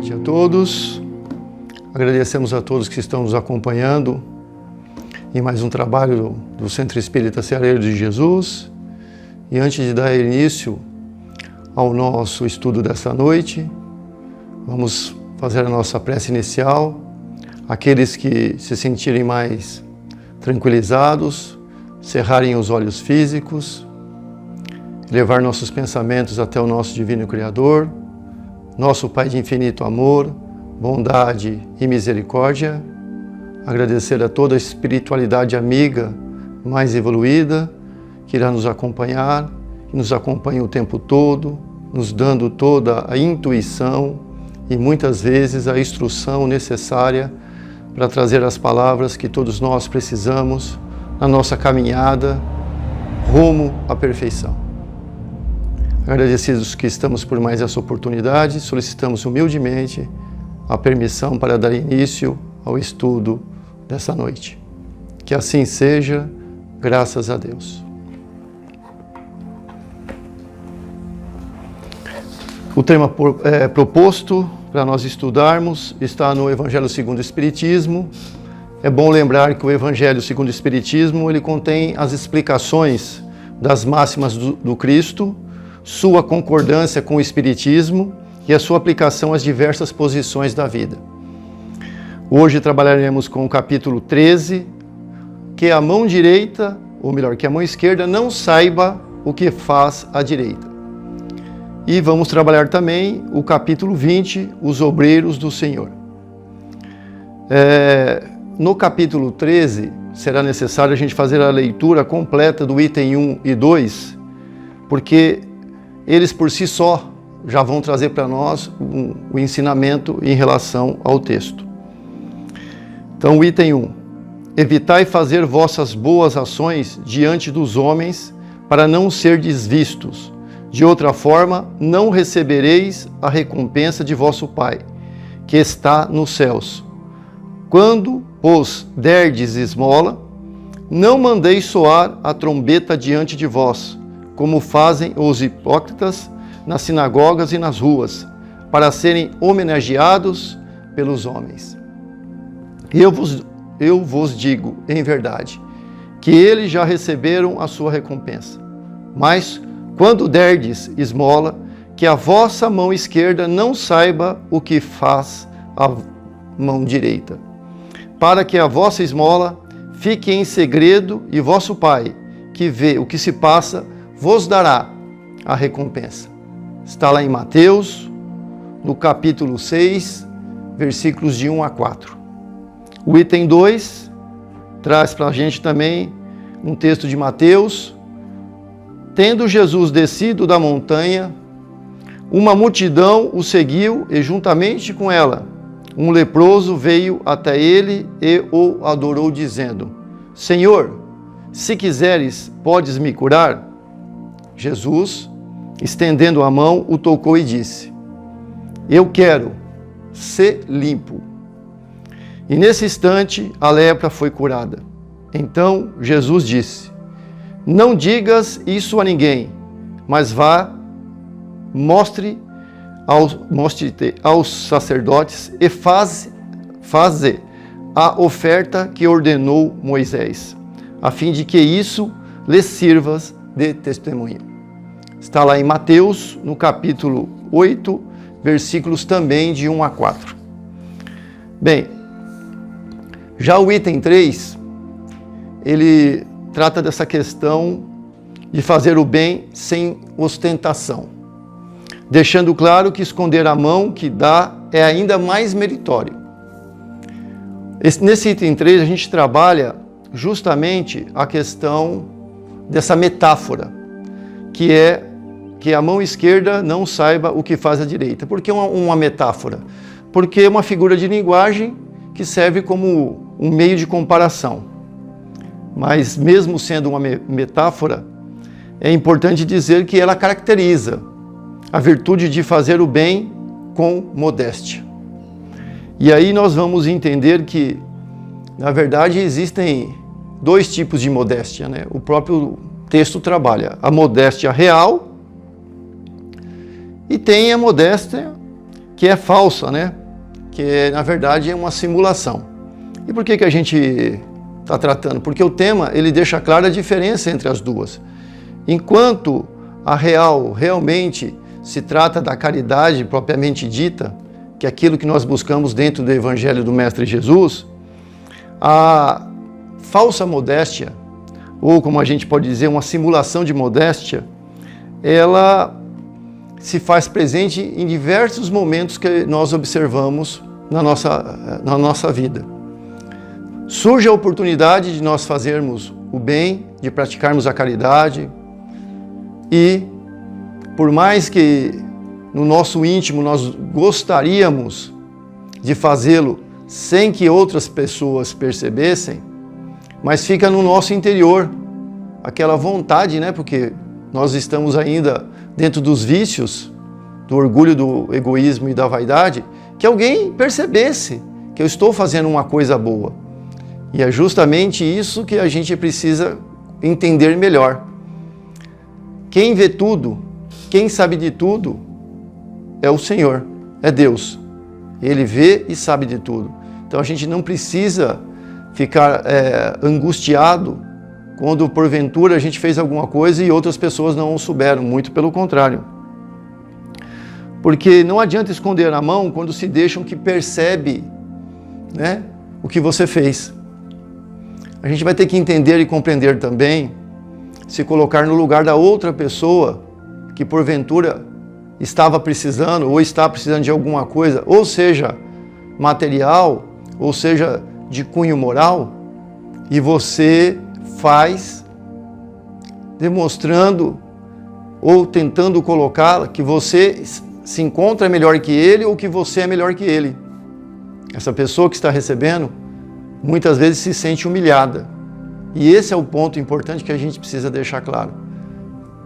noite a todos. Agradecemos a todos que estão nos acompanhando em mais um trabalho do Centro Espírita Ceareiro de Jesus. E antes de dar início ao nosso estudo dessa noite, vamos fazer a nossa prece inicial. Aqueles que se sentirem mais tranquilizados, cerrarem os olhos físicos, levar nossos pensamentos até o nosso Divino Criador, nosso Pai de infinito amor, bondade e misericórdia, agradecer a toda a espiritualidade amiga mais evoluída que irá nos acompanhar, que nos acompanha o tempo todo, nos dando toda a intuição e muitas vezes a instrução necessária para trazer as palavras que todos nós precisamos na nossa caminhada rumo à perfeição. Agradecidos que estamos por mais essa oportunidade, solicitamos humildemente a permissão para dar início ao estudo dessa noite. Que assim seja, graças a Deus. O tema proposto para nós estudarmos está no Evangelho segundo o Espiritismo. É bom lembrar que o Evangelho segundo o Espiritismo ele contém as explicações das máximas do Cristo, sua concordância com o Espiritismo e a sua aplicação às diversas posições da vida. Hoje trabalharemos com o capítulo 13, que a mão direita, ou melhor, que a mão esquerda não saiba o que faz a direita. E vamos trabalhar também o capítulo 20, os obreiros do Senhor. No capítulo 13, será necessário a gente fazer a leitura completa do item 1 e 2, porque eles por si só já vão trazer para nós o ensinamento em relação ao texto. Então, o item 1. Evitai fazer vossas boas ações diante dos homens, para não serdes vistos. De outra forma, não recebereis a recompensa de vosso Pai, que está nos céus. Quando, pois, derdes esmola, não mandeis soar a trombeta diante de vós, como fazem os hipócritas nas sinagogas e nas ruas, para serem homenageados pelos homens. Eu vos digo, em verdade, que eles já receberam a sua recompensa. Mas, quando derdes esmola, que a vossa mão esquerda não saiba o que faz a mão direita, para que a vossa esmola fique em segredo e vosso Pai, que vê o que se passa, vos dará a recompensa. Está lá em Mateus, no capítulo 6, versículos de 1 a 4. O item 2 traz para a gente também um texto de Mateus. Tendo Jesus descido da montanha, uma multidão o seguiu e juntamente com ela, um leproso veio até ele e o adorou, dizendo: Senhor, se quiseres, podes me curar? Jesus, estendendo a mão, o tocou e disse: Eu quero, ser limpo. E nesse instante a lepra foi curada. Então Jesus disse: Não digas isso a ninguém, mas vá, mostre-te aos sacerdotes e faze a oferta que ordenou Moisés, a fim de que isso lhes sirvas de testemunho. Está lá em Mateus, no capítulo 8, versículos também de 1 a 4. Bem, já o item 3, ele trata dessa questão de fazer o bem sem ostentação, deixando claro que esconder a mão que dá é ainda mais meritório. Nesse item 3 a gente trabalha justamente a questão dessa metáfora, que é que a mão esquerda não saiba o que faz a direita. Por que uma metáfora? Porque é uma figura de linguagem que serve como um meio de comparação. Mas mesmo sendo uma metáfora, é importante dizer que ela caracteriza a virtude de fazer o bem com modéstia. E aí nós vamos entender que, na verdade, existem dois tipos de modéstia, né? O próprio texto trabalha a modéstia real e tem a modéstia que é falsa, né? Que na verdade é uma simulação. E por que a gente está tratando? Porque o tema ele deixa clara a diferença entre as duas. Enquanto a realmente se trata da caridade propriamente dita, que é aquilo que nós buscamos dentro do Evangelho do Mestre Jesus, a falsa modéstia, ou como a gente pode dizer, uma simulação de modéstia, ela se faz presente em diversos momentos que nós observamos na nossa vida. Surge a oportunidade de nós fazermos o bem, de praticarmos a caridade e, por mais que no nosso íntimo nós gostaríamos de fazê-lo sem que outras pessoas percebessem, mas fica no nosso interior aquela vontade, né? Porque nós estamos ainda dentro dos vícios, do orgulho, do egoísmo e da vaidade, que alguém percebesse que eu estou fazendo uma coisa boa. E é justamente isso que a gente precisa entender melhor. Quem vê tudo, quem sabe de tudo, é o Senhor, é Deus. Ele vê e sabe de tudo. Então a gente não precisa ficar angustiado quando porventura a gente fez alguma coisa e outras pessoas não o souberam, muito pelo contrário. Porque não adianta esconder a mão quando se deixam que percebe, né, o que você fez. A gente vai ter que entender e compreender também, se colocar no lugar da outra pessoa que porventura estava precisando ou está precisando de alguma coisa, ou seja, material, ou seja, de cunho moral, e você faz demonstrando ou tentando colocar que você se encontra melhor que ele ou que você é melhor que ele. Essa pessoa que está recebendo muitas vezes se sente humilhada. E esse é o ponto importante que a gente precisa deixar claro.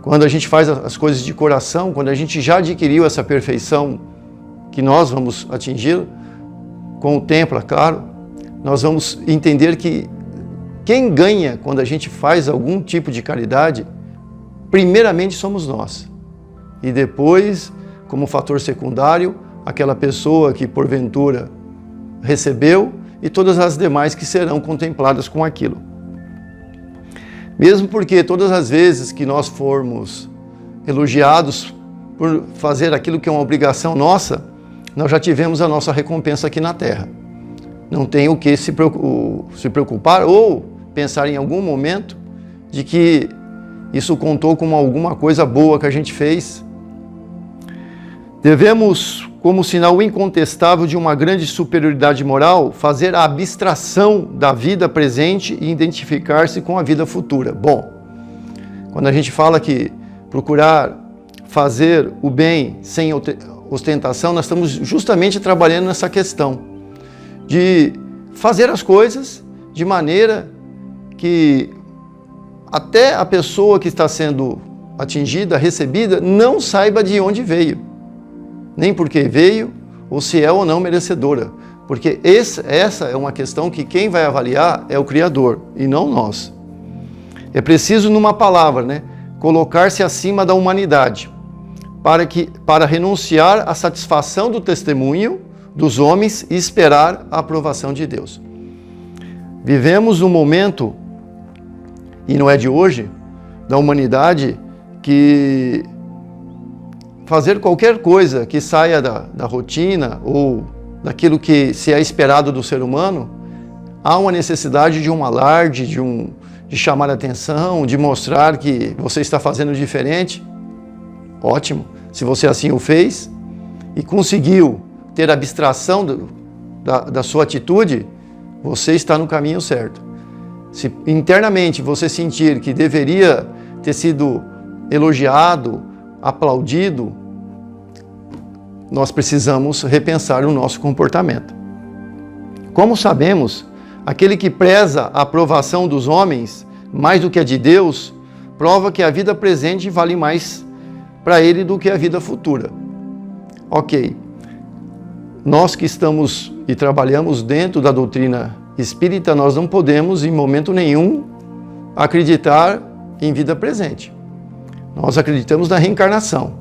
Quando a gente faz as coisas de coração, quando a gente já adquiriu essa perfeição que nós vamos atingir com o tempo, é claro, nós vamos entender que quem ganha quando a gente faz algum tipo de caridade, primeiramente somos nós. E depois, como fator secundário, aquela pessoa que porventura recebeu e todas as demais que serão contempladas com aquilo. Mesmo porque todas as vezes que nós formos elogiados por fazer aquilo que é uma obrigação nossa, nós já tivemos a nossa recompensa aqui na Terra. Não tem o que se preocupar ou pensar em algum momento de que isso contou como alguma coisa boa que a gente fez. Devemos, como sinal incontestável de uma grande superioridade moral, fazer a abstração da vida presente e identificar-se com a vida futura. Bom, quando a gente fala que procurar fazer o bem sem ostentação, nós estamos justamente trabalhando nessa questão de fazer as coisas de maneira que até a pessoa que está sendo atingida, recebida, não saiba de onde veio. Nem porque veio, ou se é ou não merecedora. Porque essa é uma questão que quem vai avaliar é o Criador, e não nós. É preciso, numa palavra, né, colocar-se acima da humanidade, para renunciar à satisfação do testemunho dos homens e esperar a aprovação de Deus. Vivemos um momento, e não é de hoje, da humanidade que fazer qualquer coisa que saia da rotina ou daquilo que se é esperado do ser humano, há uma necessidade de um alarde, de chamar a atenção, de mostrar que você está fazendo diferente. Ótimo, se você assim o fez e conseguiu ter abstração da sua atitude, você está no caminho certo. Se internamente você sentir que deveria ter sido elogiado, aplaudido, nós precisamos repensar o nosso comportamento. Como sabemos, aquele que preza a aprovação dos homens mais do que a de Deus, prova que a vida presente vale mais para ele do que a vida futura. Ok, nós que estamos e trabalhamos dentro da doutrina espírita, nós não podemos em momento nenhum acreditar em vida presente. Nós acreditamos na reencarnação.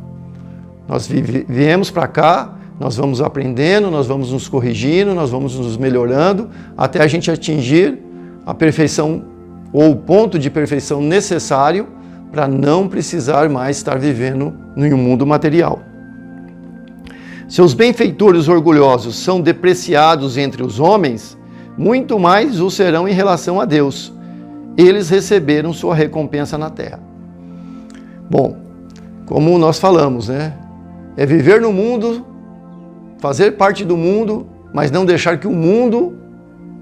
Nós viemos para cá Nós vamos aprendendo, nós vamos nos corrigindo, nós vamos nos melhorando, até a gente atingir a perfeição ou o ponto de perfeição necessário para não precisar mais estar vivendo em um mundo material. Se os benfeitores orgulhosos são depreciados entre os homens, muito mais o serão em relação a Deus. Eles receberam sua recompensa na terra. Bom, como nós falamos, né? É viver no mundo, fazer parte do mundo, mas não deixar que o mundo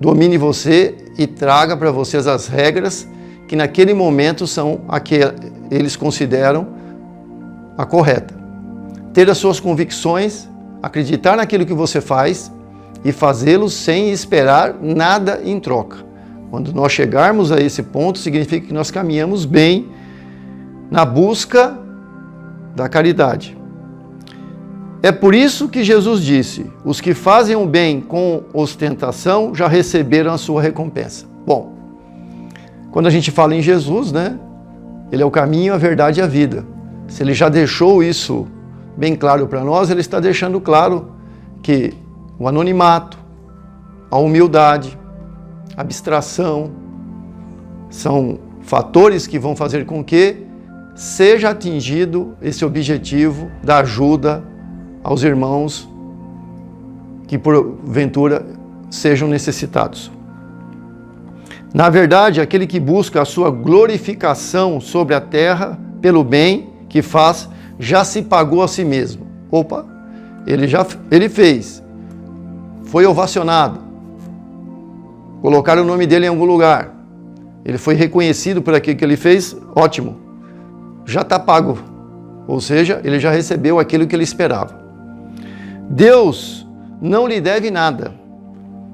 domine você e traga para vocês as regras que naquele momento são a que eles consideram a correta. Ter as suas convicções, acreditar naquilo que você faz e fazê-lo sem esperar nada em troca. Quando nós chegarmos a esse ponto, significa que nós caminhamos bem na busca da caridade. É por isso que Jesus disse: os que fazem o bem com ostentação já receberam a sua recompensa. Bom, quando a gente fala em Jesus, né? Ele é o caminho, a verdade e a vida. Se ele já deixou isso bem claro para nós, ele está deixando claro que o anonimato, a humildade, a abstração, são fatores que vão fazer com que seja atingido esse objetivo da ajuda aos irmãos que porventura sejam necessitados. Na verdade, aquele que busca a sua glorificação sobre a terra pelo bem que faz, já se pagou a si mesmo. Opa, ele fez, foi ovacionado, colocaram o nome dele em algum lugar, ele foi reconhecido por aquilo que ele fez, ótimo, já está pago, ou seja, ele já recebeu aquilo que ele esperava. Deus não lhe deve nada,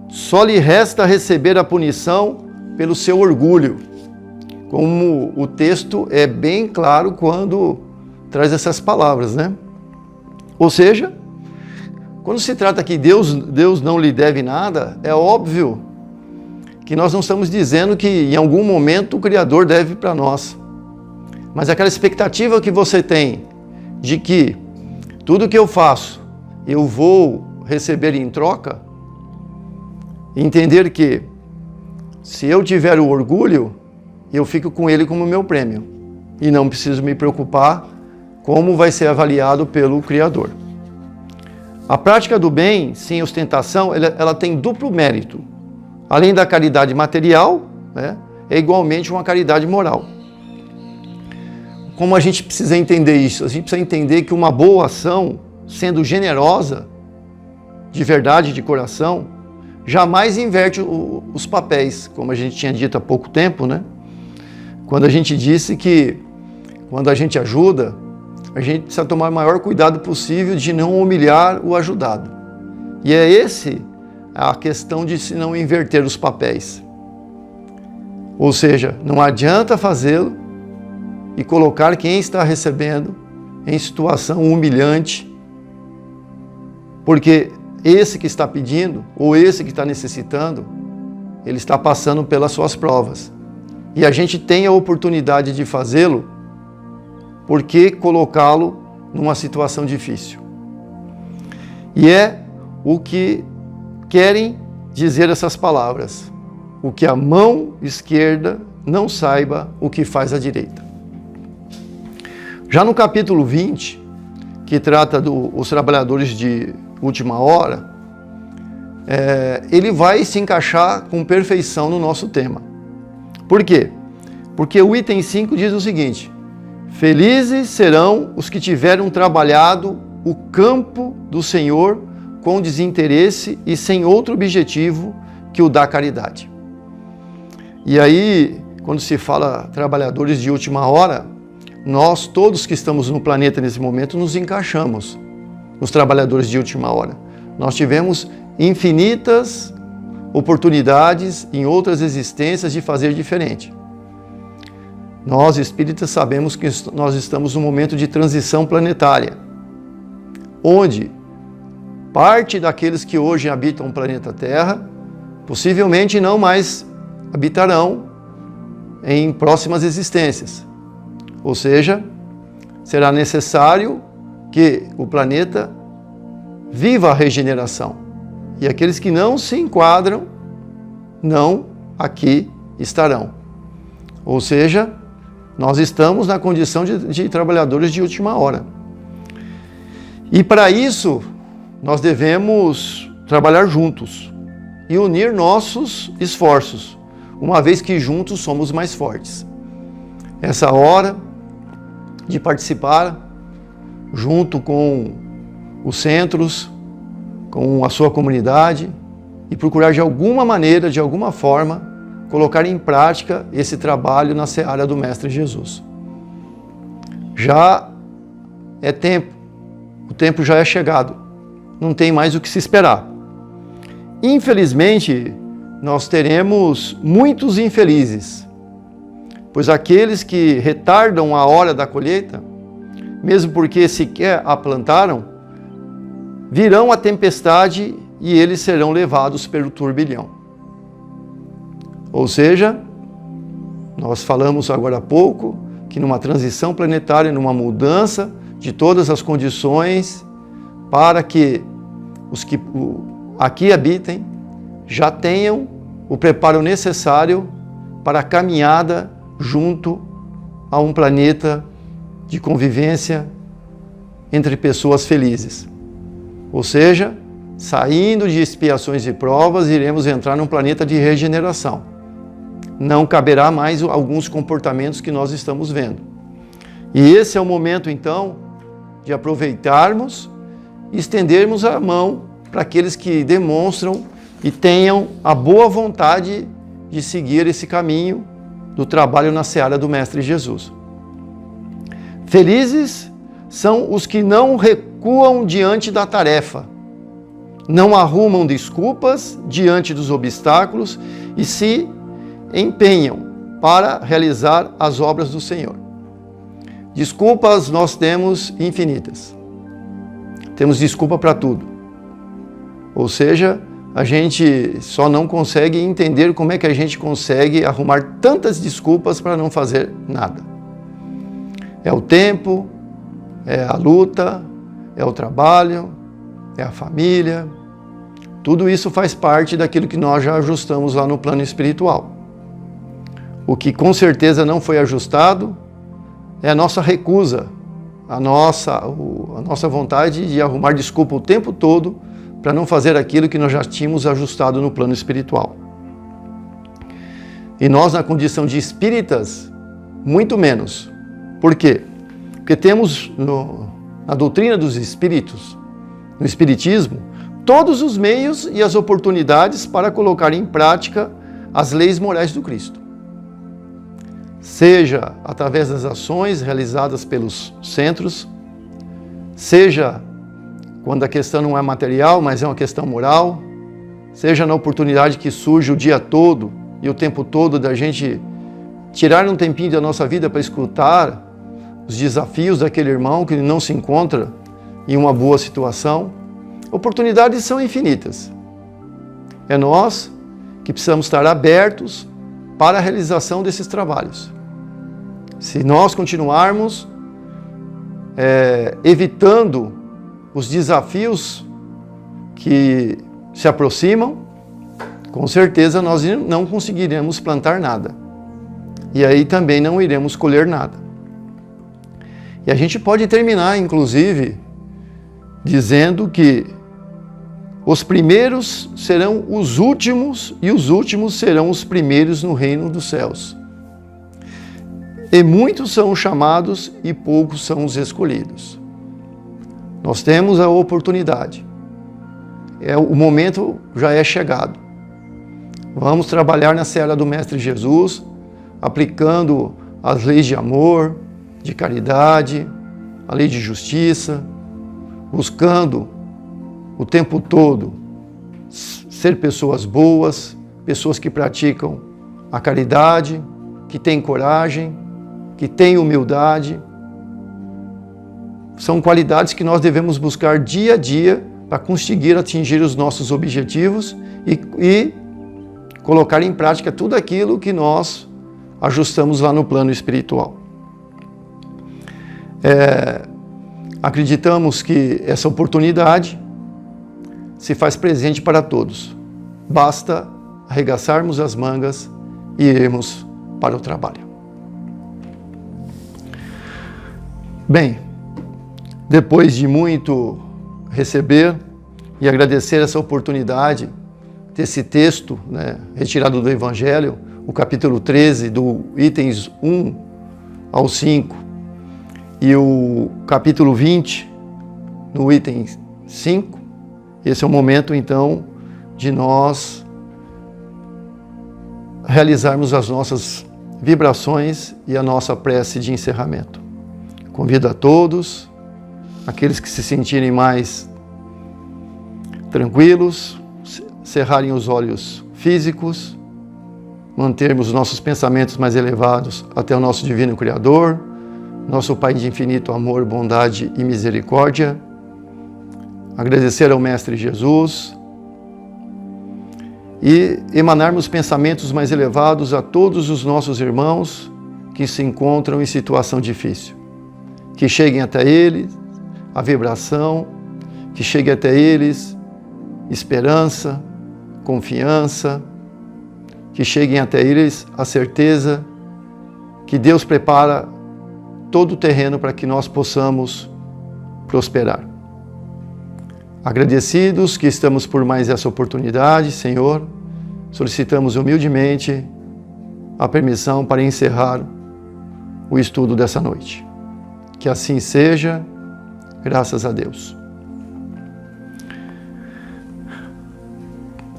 só lhe resta receber a punição pelo seu orgulho, como o texto é bem claro quando traz essas palavras, né? Ou seja, quando se trata que Deus não lhe deve nada, é óbvio que nós não estamos dizendo que em algum momento o Criador deve para nós. Mas aquela expectativa que você tem de que tudo que eu faço eu vou receber em troca, entender que se eu tiver o orgulho, eu fico com ele como meu prêmio e não preciso me preocupar como vai ser avaliado pelo Criador. A prática do bem, sem ostentação, ela tem duplo mérito. Além da caridade material, né, é igualmente uma caridade moral. Como a gente precisa entender isso? A gente precisa entender que uma boa ação, sendo generosa, de verdade, de coração, jamais inverte os papéis, como a gente tinha dito há pouco tempo, né? Quando a gente disse que quando a gente ajuda, a gente precisa tomar o maior cuidado possível de não humilhar o ajudado. E é esse a questão de se não inverter os papéis. Ou seja, não adianta fazê-lo e colocar quem está recebendo em situação humilhante, porque esse que está pedindo, ou esse que está necessitando, ele está passando pelas suas provas. E a gente tem a oportunidade de fazê-lo, por que colocá-lo numa situação difícil? E é o que querem dizer essas palavras: o que a mão esquerda não saiba o que faz a direita. Já no capítulo 20, que trata dos trabalhadores de última hora, ele vai se encaixar com perfeição no nosso tema. Por quê? Porque o item 5 diz o seguinte: felizes serão os que tiveram trabalhado o campo do Senhor com desinteresse e sem outro objetivo que o da caridade. E aí, quando se fala trabalhadores de última hora, nós todos que estamos no planeta nesse momento nos encaixamos nos trabalhadores de última hora. Nós tivemos infinitas oportunidades em outras existências de fazer diferente. Nós, espíritas, sabemos que nós estamos num momento de transição planetária, onde parte daqueles que hoje habitam o planeta Terra possivelmente não mais habitarão em próximas existências. Ou seja, será necessário que o planeta viva a regeneração. E aqueles que não se enquadram, não aqui estarão. Ou seja, nós estamos na condição de trabalhadores de última hora. E para isso, nós devemos trabalhar juntos e unir nossos esforços, uma vez que juntos somos mais fortes. Essa hora de participar junto com os centros, com a sua comunidade e procurar de alguma maneira, de alguma forma, colocar em prática esse trabalho na seara do Mestre Jesus. Já é tempo, o tempo já é chegado, não tem mais o que se esperar. Infelizmente, nós teremos muitos infelizes, pois aqueles que retardam a hora da colheita, mesmo porque sequer a plantaram, virão a tempestade e eles serão levados pelo turbilhão. Ou seja, nós falamos agora há pouco que numa transição planetária, numa mudança de todas as condições para que os que aqui habitem já tenham o preparo necessário para a caminhada junto a um planeta de convivência entre pessoas felizes. Ou seja, saindo de expiações e provas, iremos entrar num planeta de regeneração. Não caberá mais alguns comportamentos que nós estamos vendo. E esse é o momento, então, de aproveitarmos e estendermos a mão para aqueles que demonstram e tenham a boa vontade de seguir esse caminho do trabalho na seara do Mestre Jesus. Felizes são os que não recuam diante da tarefa, não arrumam desculpas diante dos obstáculos e se empenham para realizar as obras do Senhor. Desculpas nós temos infinitas. Temos desculpa para tudo. Ou seja, a gente só não consegue entender como é que a gente consegue arrumar tantas desculpas para não fazer nada. É o tempo, é a luta, é o trabalho, é a família. Tudo isso faz parte daquilo que nós já ajustamos lá no plano espiritual. O que com certeza não foi ajustado é a nossa recusa, a nossa vontade de arrumar desculpa o tempo todo para não fazer aquilo que nós já tínhamos ajustado no plano espiritual. E nós, na condição de espíritas, muito menos. Por quê? Porque temos na doutrina dos espíritos, no espiritismo, todos os meios e as oportunidades para colocar em prática as leis morais do Cristo. Seja através das ações realizadas pelos centros, seja quando a questão não é material, mas é uma questão moral, seja na oportunidade que surge o dia todo e o tempo todo da gente tirar um tempinho da nossa vida para escutar os desafios daquele irmão que não se encontra em uma boa situação. Oportunidades são infinitas. É nós que precisamos estar abertos para a realização desses trabalhos. Se nós continuarmos evitando os desafios que se aproximam, com certeza nós não conseguiremos plantar nada. E aí também não iremos colher nada. E a gente pode terminar, inclusive, dizendo que os primeiros serão os últimos e os últimos serão os primeiros no reino dos céus. E muitos são os chamados e poucos são os escolhidos. Nós temos a oportunidade. O momento já é chegado. Vamos trabalhar na seara do Mestre Jesus, aplicando as leis de amor, de caridade, a lei de justiça, buscando o tempo todo ser pessoas boas, pessoas que praticam a caridade, que têm coragem, que têm humildade. São qualidades que nós devemos buscar dia a dia para conseguir atingir os nossos objetivos e colocar em prática tudo aquilo que nós ajustamos lá no plano espiritual. Acreditamos que essa oportunidade se faz presente para todos. Basta arregaçarmos as mangas e irmos para o trabalho. Bem, depois de muito receber e agradecer essa oportunidade desse texto, retirado do Evangelho, o capítulo 13, do itens 1 ao 5, e o capítulo 20, no item 5, esse é o momento, então, de nós realizarmos as nossas vibrações e a nossa prece de encerramento. Convido a todos, aqueles que se sentirem mais tranquilos, cerrarem os olhos físicos, mantermos nossos pensamentos mais elevados até o nosso Divino Criador, nosso Pai de infinito amor, bondade e misericórdia, agradecer ao Mestre Jesus e emanarmos pensamentos mais elevados a todos os nossos irmãos que se encontram em situação difícil. Que cheguem até eles a vibração, que chegue até eles esperança, confiança, que cheguem até eles a certeza que Deus prepara todo o terreno para que nós possamos prosperar. Agradecidos que estamos por mais essa oportunidade, Senhor, solicitamos humildemente a permissão para encerrar o estudo dessa noite. Que assim seja, graças a Deus.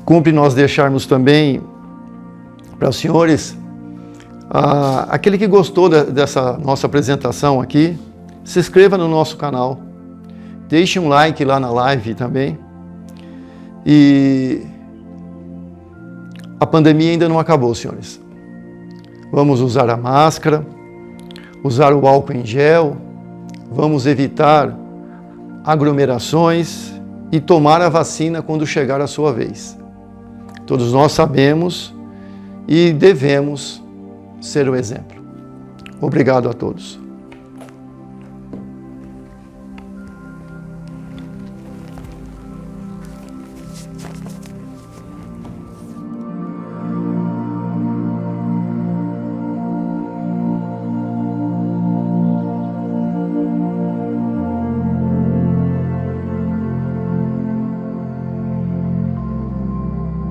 Cumpre nós deixarmos também para os senhores, aquele que gostou dessa nossa apresentação aqui, se inscreva no nosso canal, deixe um like lá na live também. E a pandemia ainda não acabou, senhores. Vamos usar a máscara, usar o álcool em gel, vamos evitar aglomerações e tomar a vacina quando chegar a sua vez. Todos nós sabemos e devemos ser o exemplo. Obrigado a todos.